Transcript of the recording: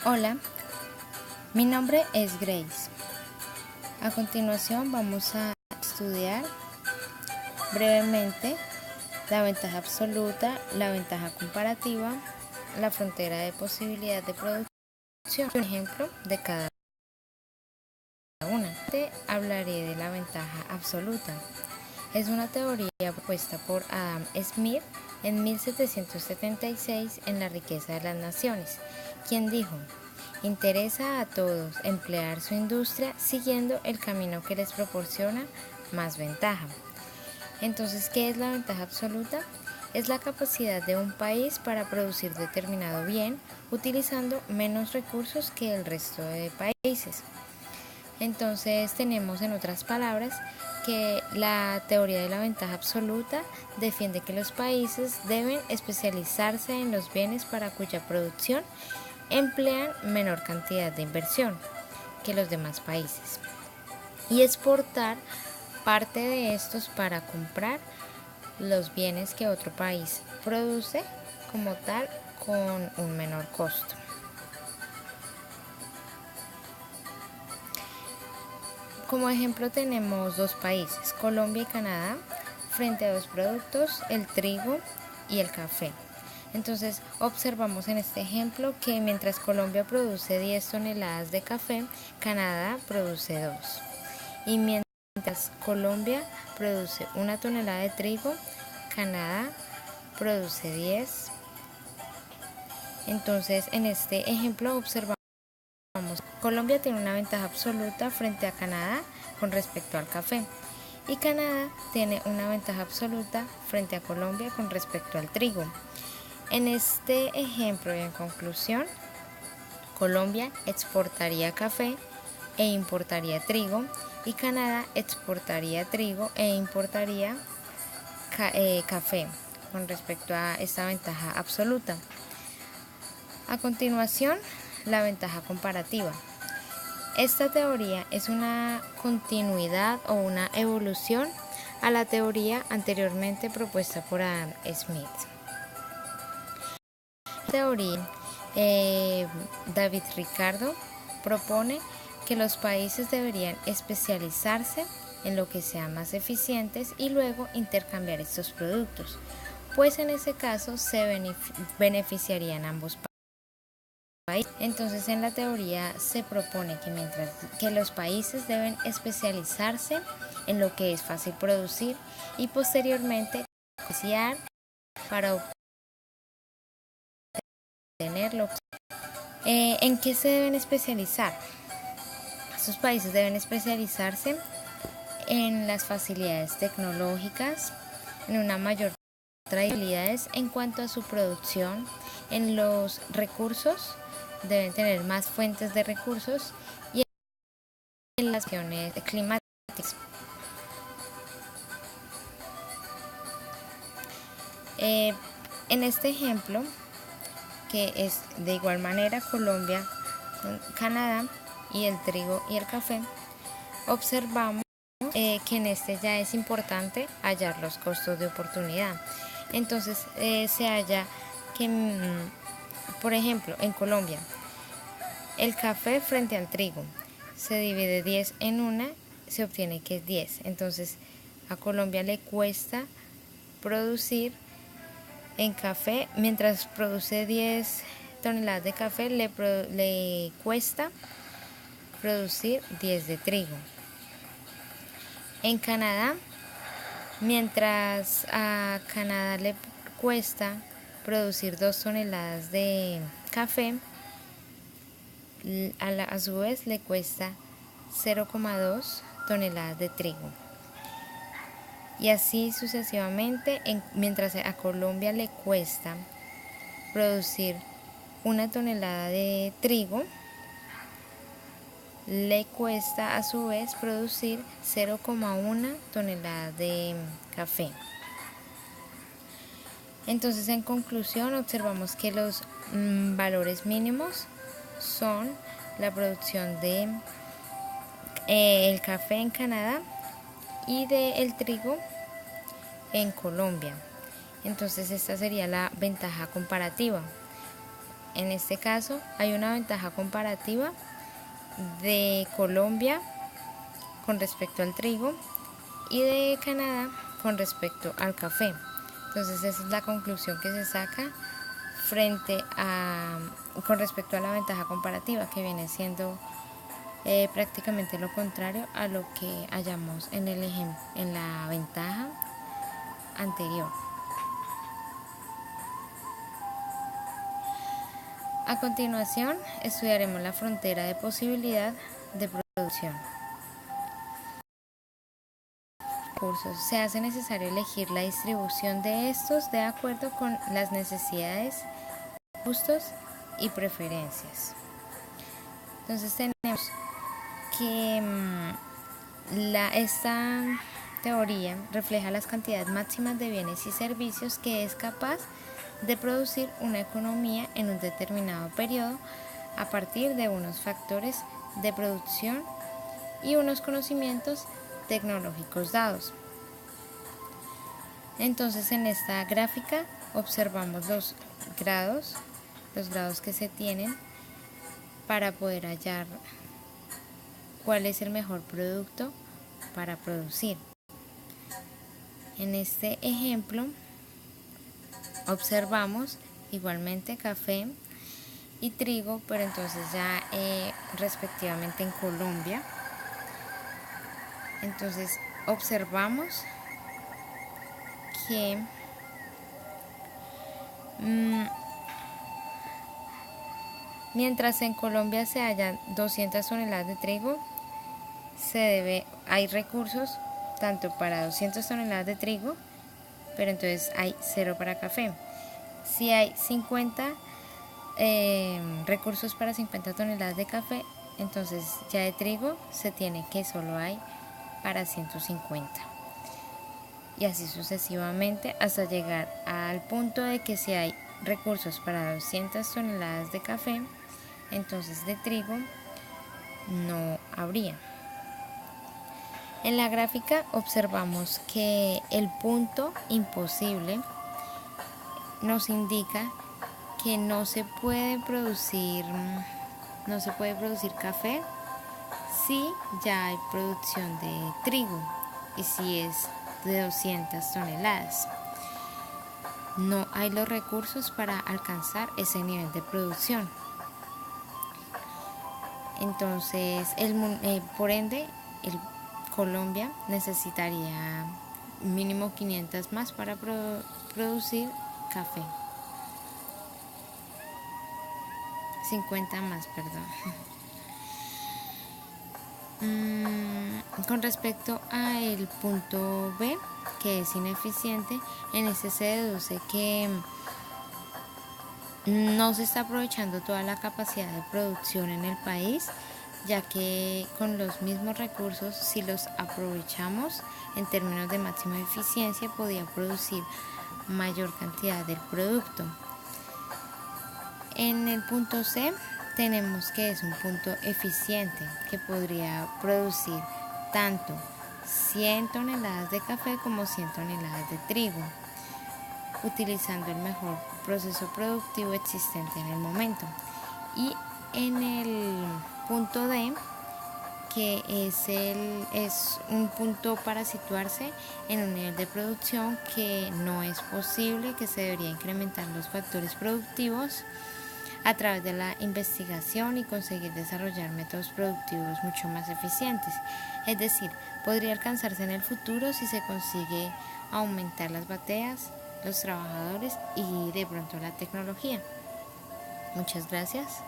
Hola, mi nombre es Grace. A continuación vamos a estudiar brevemente la ventaja absoluta, la ventaja comparativa, la frontera de posibilidad de producción, un ejemplo de cada una. Te hablaré de la ventaja absoluta. Es una teoría propuesta por Adam Smith en 1776 en La riqueza de las naciones, quien dijo: interesa a todos emplear su industria siguiendo el camino que les proporciona más ventaja. Entonces, ¿qué es la ventaja absoluta? Es la capacidad de un país para producir determinado bien utilizando menos recursos que el resto de países. Entonces tenemos, en otras palabras, que la teoría de la ventaja absoluta defiende que los países deben especializarse en los bienes para cuya producción emplean menor cantidad de inversión que los demás países y exportar parte de estos para comprar los bienes que otro país produce como tal con un menor costo. Como ejemplo tenemos dos países, Colombia y Canadá, frente a dos productos, el trigo y el café. Entonces observamos en este ejemplo que mientras Colombia produce 10 toneladas de café, Canadá produce 2. Y mientras Colombia produce 1 tonelada de trigo, Canadá produce 10. Entonces en este ejemplo observamos Colombia tiene una ventaja absoluta frente a Canadá con respecto al café y Canadá tiene una ventaja absoluta frente a Colombia con respecto al trigo. En este ejemplo y en conclusión, Colombia exportaría café e importaría trigo y Canadá exportaría trigo e importaría café con respecto a esta ventaja absoluta. A continuación, la ventaja comparativa. Esta teoría es una continuidad o una evolución a la teoría anteriormente propuesta por Adam Smith. La teoría, David Ricardo propone que los países deberían especializarse en lo que sean más eficientes y luego intercambiar estos productos, pues en ese caso se beneficiarían ambos países. Entonces en la teoría se propone que mientras que los países deben especializarse en lo que es fácil producir y posteriormente negociar para obtenerlo. ¿En qué se deben especializar? Estos países deben especializarse en las facilidades tecnológicas, en una mayor habilidades en cuanto a su producción, en los recursos, deben tener más fuentes de recursos y en las acciones climáticas. En este ejemplo, que es de igual manera Colombia con Canadá y el trigo y el café, observamos que en este ya es importante hallar los costos de oportunidad. Entonces se halla que, por ejemplo, en Colombia, el café frente al trigo se divide 10 en una, se obtiene que es 10. Entonces a Colombia le cuesta producir en café, mientras produce 10 toneladas de café, le cuesta producir 10 de trigo. En Canadá, mientras a Canadá le cuesta producir 2 toneladas de café, a su vez le cuesta 0,2 toneladas de trigo. Y así sucesivamente, mientras a Colombia le cuesta producir 1 tonelada de trigo, le cuesta a su vez producir 0,1 tonelada de café. Entonces, en conclusión, observamos que los valores mínimos son la producción de el café en Canadá y del trigo en Colombia. Entonces esta sería la ventaja comparativa. en este caso hay una ventaja comparativa de Colombia con respecto al trigo y de Canadá con respecto al café. Entonces esa es la conclusión que se saca con respecto a la ventaja comparativa, que viene siendo prácticamente lo contrario a lo que hallamos en la ventaja anterior. A continuación, estudiaremos la frontera de posibilidad de producción. Se hace necesario elegir la distribución de estos de acuerdo con las necesidades, gustos y preferencias. Entonces tenemos que esta teoría refleja las cantidades máximas de bienes y servicios que es capaz de producir una economía en un determinado periodo a partir de unos factores de producción y unos conocimientos tecnológicos dados. Entonces en esta gráfica observamos los grados que se tienen para poder hallar cuál es el mejor producto para producir. En este ejemplo observamos igualmente café y trigo, pero entonces ya respectivamente en Colombia. Entonces observamos que mientras en Colombia se hallan 200 toneladas de trigo, hay recursos tanto para 200 toneladas de trigo, pero entonces hay 0 para café. Si hay 50 recursos para 50 toneladas de café, entonces ya de trigo se tiene que solo hay para 150. Y así sucesivamente hasta llegar al punto de que si hay recursos para 200 toneladas de café, entonces de trigo no habría. En la gráfica observamos que el punto imposible nos indica que no se puede producir café si ya hay producción de trigo y si es de 200 toneladas. No hay los recursos para alcanzar ese nivel de producción. Entonces, por ende, Colombia necesitaría mínimo 500 más para producir café. 50 más, perdón. Con respecto al punto B, que es ineficiente, en este se deduce que no se está aprovechando toda la capacidad de producción en el país, ya que con los mismos recursos, si los aprovechamos en términos de máxima eficiencia, podía producir mayor cantidad del producto. En el punto C tenemos que es un punto eficiente que podría producir tanto 100 toneladas de café como 100 toneladas de trigo, utilizando el mejor proceso productivo existente en el momento. Y en el punto D, que es un punto para situarse en un nivel de producción que no es posible, que se debería incrementar los factores productivos a través de la investigación y conseguir desarrollar métodos productivos mucho más eficientes. Es decir, podría alcanzarse en el futuro si se consigue aumentar las bateas, los trabajadores y de pronto la tecnología. Muchas gracias.